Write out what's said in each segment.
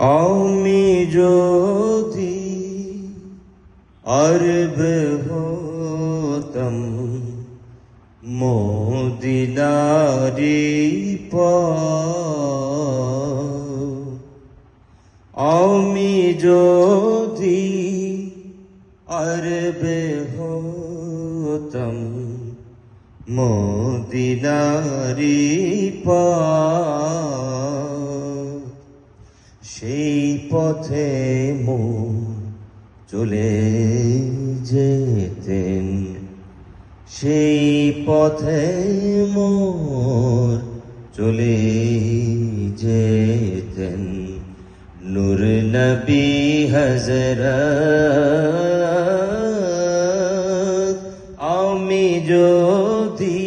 আমি যদি আরব হতাম মদিনারি আমি যদি আরব হতাম মদিনারি সেই পথে চলে যেতেন সেই পথে চলে যেতেন নূর নবী হযরত আমি যদি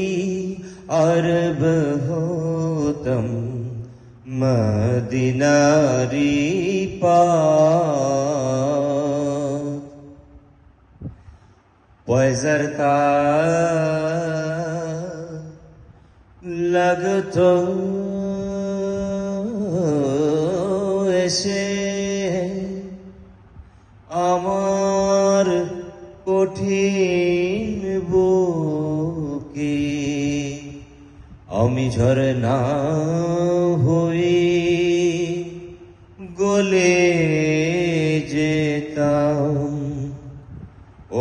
আরব হতাম মদিনারি পয়জার কা লাগতো এসে আমার কঠিন বুকে আমি ঝরনা হয়ে গলে যেতাম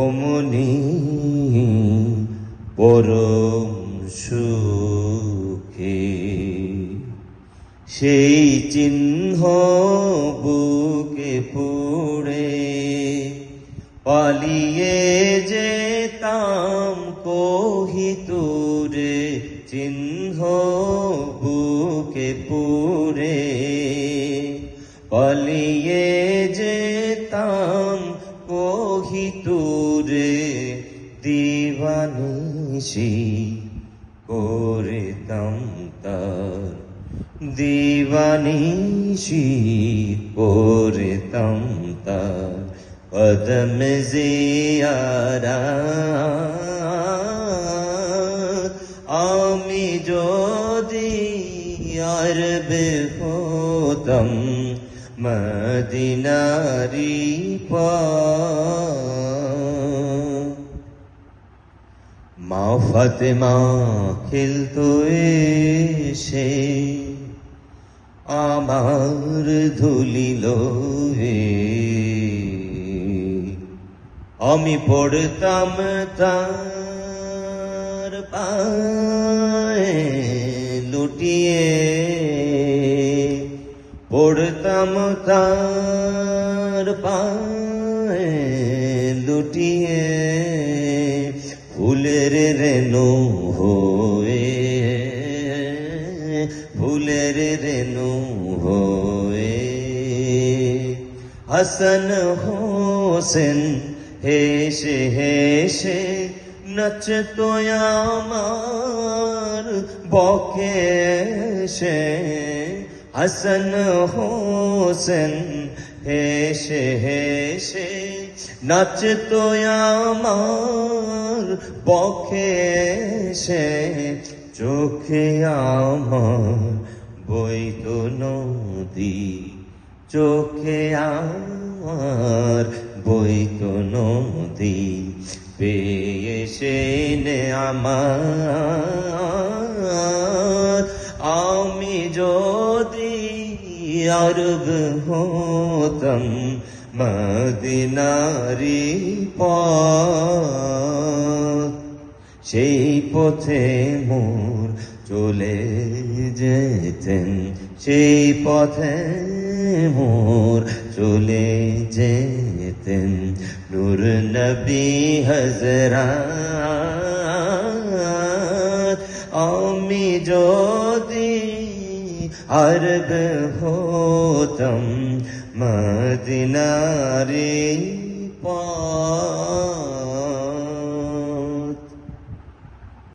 অমনি পরম সুখে সেই চিহ্ন বুকে পুড়ে পালিয়ে যেতাম কোহিতুরে চিহ্ন বুকে পুড়ে পালিয়ে যেতাম কোহিতুরে দিবানিশি করতাম তার দিবানিশি করতাম তার কদম জিয়ারাত আমি যদি আরব হতাম মদিনারি মা ফাতেমা খেলতো এসে আমার ধুলিল আমি পড়তাম তার পায়ে লুটিয়ে পড়তাম তার পায়ে লুটিয়ে ফুলের রেণু হয়ে ফুলের রেণু হয়ে হাসান হোসেন হেসে হেসে নচতো আমার বকে সে হাসান হোসেন হেসে হেসে নাচতো আমার বকে সে চোখে আমার বইতো নদী চোখে আমার বইতো নদী পেয়ে সে আমার আমি যদি আরব হতাম মদিনারি সেই পথে চলে যেতেন সেই পথে চলে যেতেন নূর নবী হযরত আমি যদি আরব হতাম মদিনারি